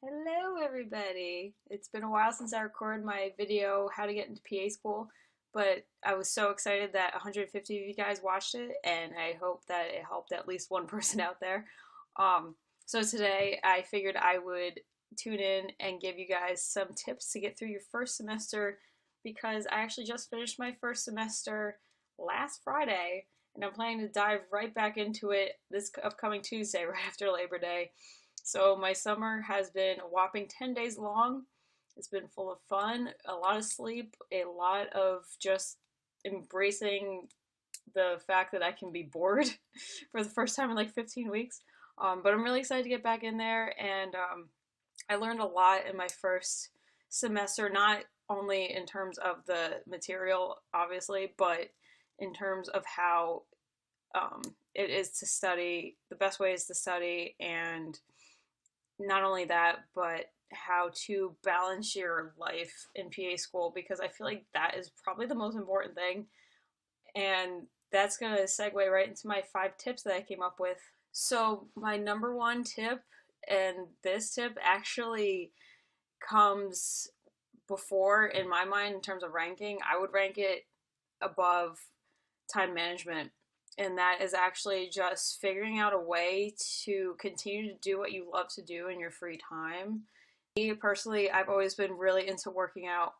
Hello everybody! It's been a while since I recorded my video how to get into PA school, but I was so excited that 150 of you guys watched it, and I hope that it helped at least one person out there. Um, so today I figured I would tune in and give you guys some tips to get through your first semester because I actually just finished my first semester last Friday, and I'm planning to dive right back into it this upcoming Tuesday, right after Labor Day. So my summer has been a whopping 10 days long. It's been full of fun, a lot of sleep, a lot of just embracing the fact that I can be bored for the first time in like 15 weeks. But I'm really excited to get back in there, and I learned a lot in my first semester, not only in terms of the material, obviously, but in terms of how um, it is to study, the best way is to study, and not only that, but how to balance your life in PA school because I feel like that is probably the most important thing. And that's going to segue right into my 5 tips that I came up with. So, my number one tip, and this tip actually comes before in my mind in terms of ranking, I would rank it above time management. And that is actually just figuring out a way to continue to do what you love to do in your free time. Me personally, I've always been really into working out,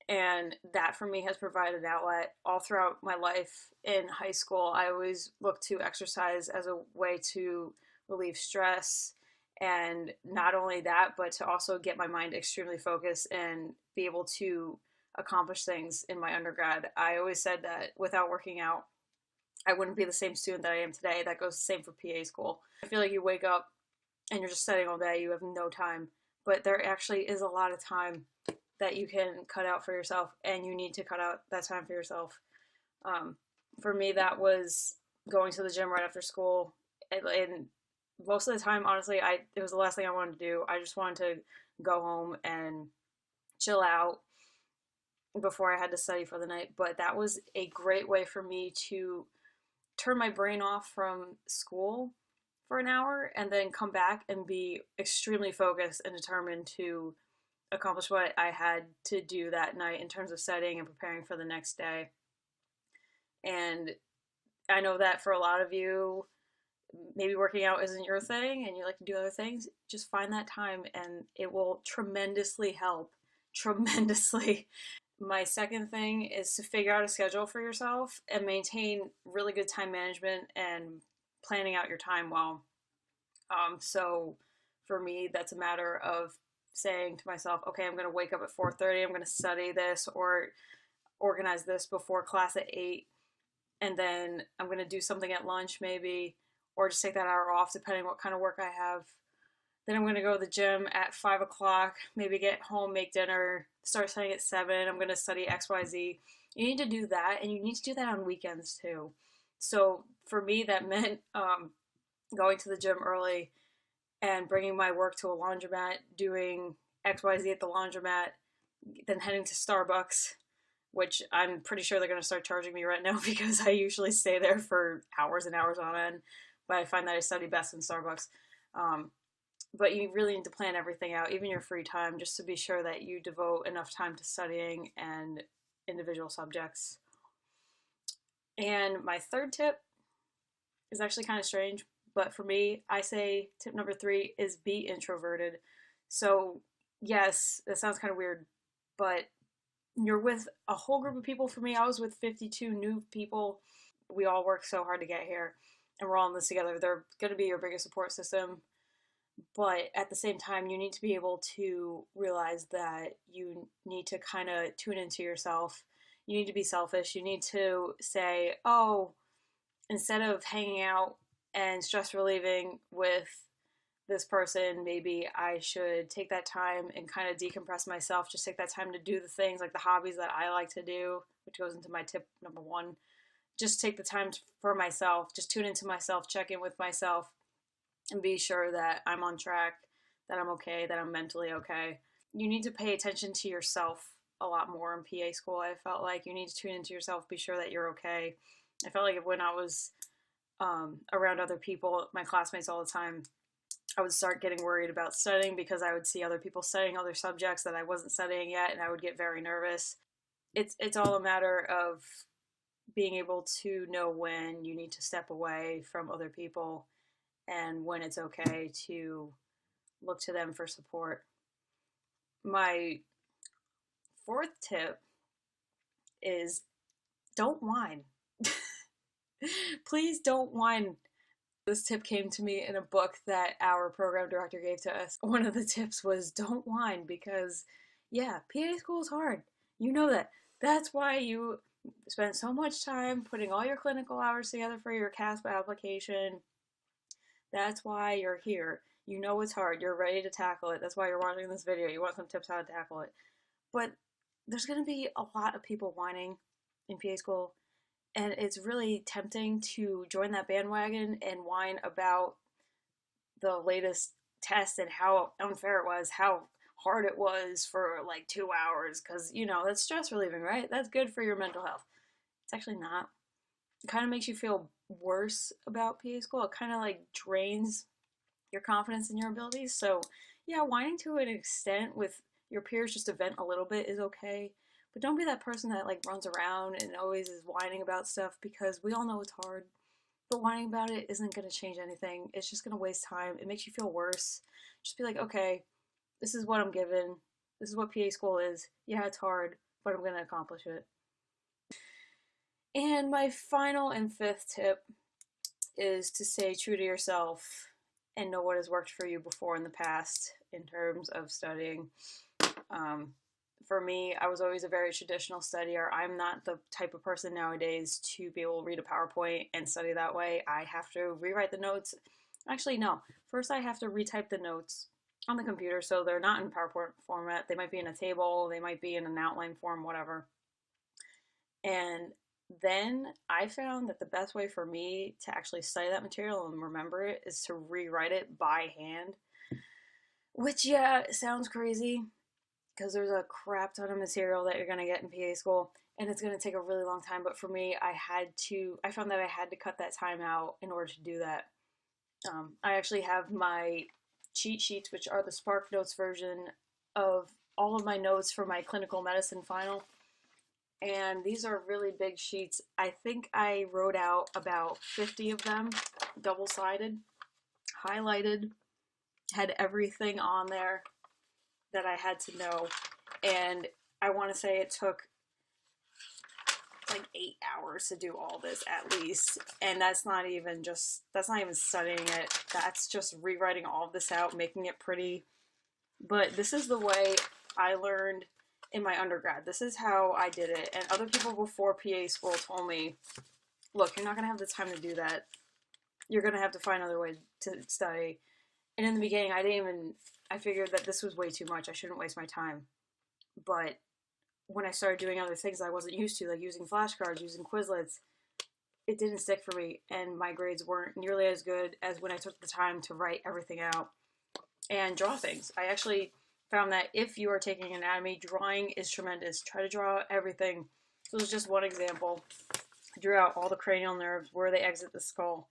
and that for me has provided an outlet all throughout my life. In high school, I always looked to exercise as a way to relieve stress, and not only that, but to also get my mind extremely focused and be able to accomplish things in my undergrad. I always said that without working out, I wouldn't be the same student that I am today. That goes the same for PA school. I feel like you wake up and you're just studying all day, you have no time. But there actually is a lot of time that you can cut out for yourself, and you need to cut out that time for yourself. Um, for me, that was going to the gym right after school, and most of the time, honestly, it was the last thing I wanted to do. I just wanted to go home and chill out before I had to study for the night. But that was a great way for me to turn my brain off from school for an hour and then come back and be extremely focused and determined to accomplish what I had to do that night in terms of studying and preparing for the next day. And I know that for a lot of you, maybe working out isn't your thing and you like to do other things. Just find that time and it will tremendously help. Tremendously. My second thing is to figure out a schedule for yourself and maintain really good time management and planning out your time well. So for me, that's a matter of saying to myself, okay, I'm going to wake up at 4:30. I'm going to study this or organize this before class at 8, and then I'm going to do something at lunch maybe, or just take that hour off depending what kind of work I have. Then I'm going to go to the gym at 5 o'clock, maybe get home, make dinner, start studying at 7. I'm going to study XYZ. You need to do that, and you need to do that on weekends too. So for me, that meant going to the gym early and bringing my work to a laundromat, doing XYZ at the laundromat, then heading to Starbucks, which I'm pretty sure they're going to start charging me right now because I usually stay there for hours and hours on end. But I find that I study best in Starbucks. Um, but you really need to plan everything out, even your free time, just to be sure that you devote enough time to studying and individual subjects. And my third tip is actually kind of strange, but for me, I say tip number 3 is be introverted. So, yes, that sounds kind of weird, but you're with a whole group of people. For me, I was with 52 new people. We all worked so hard to get here, and we're all in this together. They're going to be your biggest support system. But at the same time, you need to be able to realize that you need to kind of tune into yourself. You need to be selfish. You need to say, oh, instead of hanging out and stress relieving with this person, maybe I should take that time and kind of decompress myself. Just take that time to do the things like the hobbies that I like to do, which goes into my tip number 1. Just take the time for myself, just tune into myself, check in with myself, and be sure that I'm on track, that I'm okay, that I'm mentally okay. You need to pay attention to yourself a lot more in PA school. I felt like you need to tune into yourself, be sure that you're okay. I felt like when I was around other people, my classmates all the time, I would start getting worried about studying because I would see other people studying other subjects that I wasn't studying yet, and I would get very nervous. It's all a matter of being able to know when you need to step away from other people and when it's okay to look to them for support. My fourth tip is don't whine. Please don't whine. This tip came to me in a book that our program director gave to us. One of the tips was don't whine because, yeah, PA school is hard. You know that. That's why you spend so much time putting all your clinical hours together for your CASPA application. That's why you're here. You know it's hard. You're ready to tackle it. That's why you're watching this video. You want some tips how to tackle it. But there's going to be a lot of people whining in PA school, and it's really tempting to join that bandwagon and whine about the latest test and how unfair it was, how hard it was for like 2 hours, because, you know, that's stress relieving, right? That's good for your mental health. It's actually not. It kind of makes you feel worse about PA school. It kind of like drains your confidence in your abilities. So, yeah, whining to an extent with your peers just to vent a little bit is okay. But don't be that person that like runs around and always is whining about stuff, because we all know it's hard. But whining about it isn't going to change anything. It's just going to waste time. It makes you feel worse. Just be like, okay, this is what I'm given. This is what PA school is. Yeah, it's hard, but I'm going to accomplish it. And my final and fifth tip is to stay true to yourself and know what has worked for you before in the past in terms of studying. For me, I was always a very traditional studier. I'm not the type of person nowadays to be able to read a PowerPoint and study that way. I have to rewrite the notes. Actually, no. First, I have to retype the notes on the computer so they're not in PowerPoint format. They might be in a table, they might be in an outline form, whatever. And then I found that the best way for me to actually study that material and remember it is to rewrite it by hand. Which, yeah, sounds crazy, because there's a crap ton of material that you're going to get in PA school, and it's going to take a really long time. But for me, I found that I had to cut that time out in order to do that. I actually have my cheat sheets, which are the Spark Notes version of all of my notes for my clinical medicine final. And these are really big sheets. I think I wrote out about 50 of them, double-sided, highlighted, had everything on there that I had to know. And I want to say it took like 8 hours to do all this at least. And that's not even studying it. That's just rewriting all of this out, making it pretty. But this is the way I learned in my undergrad. This is how I did it. And other people before PA school told me, look, you're not going to have the time to do that. You're going to have to find other ways to study. And in the beginning, I figured that this was way too much. I shouldn't waste my time. But when I started doing other things I wasn't used to, like using flashcards, using Quizlets, it didn't stick for me, and my grades weren't nearly as good as when I took the time to write everything out and draw things. I actually found that if you are taking anatomy, drawing is tremendous. Try to draw everything. So this is just one example. I drew out all the cranial nerves, where they exit the skull,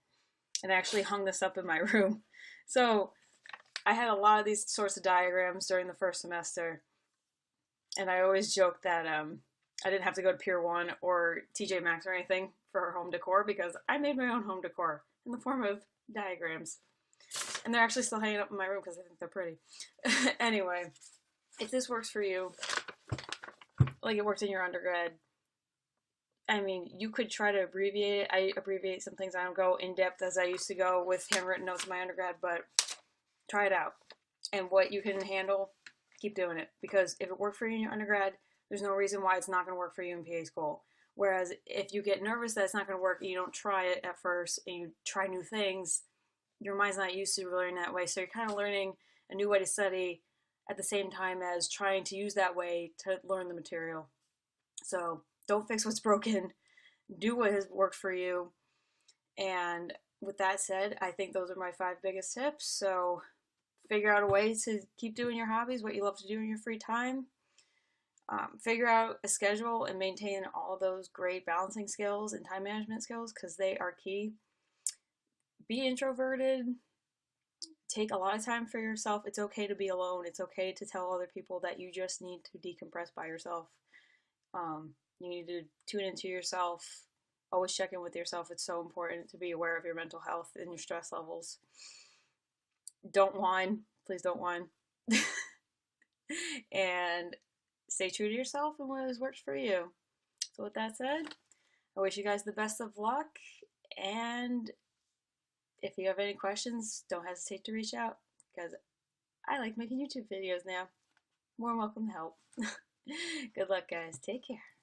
and I actually hung this up in my room. So I had a lot of these sorts of diagrams during the first semester, and I always joke that I didn't have to go to Pier 1 or TJ Maxx or anything for home decor, because I made my own home decor in the form of diagrams. And they're actually still hanging up in my room because I think they're pretty. Anyway, if this works for you, like it worked in your undergrad, I mean, you could try to abbreviate it. I abbreviate some things. I don't go in depth as I used to go with handwritten notes in my undergrad, but try it out. And what you can handle, keep doing it. Because if it worked for you in your undergrad, there's no reason why it's not going to work for you in PA school. Whereas if you get nervous that it's not going to work and you don't try it at first and you try new things, your mind's not used to learning that way. So you're kind of learning a new way to study at the same time as trying to use that way to learn the material. So don't fix what's broken. Do what has worked for you. And with that said, I think those are my 5 biggest tips. So figure out a way to keep doing your hobbies, what you love to do in your free time. Figure out a schedule and maintain all those great balancing skills and time management skills, because they are key. Be introverted. take a lot of time for yourself. It's okay to be alone. It's okay to tell other people that you just need to decompress by yourself. You need to tune into yourself. Always check in with yourself. It's so important to be aware of your mental health and your stress levels. Don't whine. Please don't whine. And stay true to yourself and what has worked for you. So, with that said, I wish you guys the best of luck. And if you have any questions, don't hesitate to reach out because I like making YouTube videos now. More welcome to help. Good luck, guys. Take care.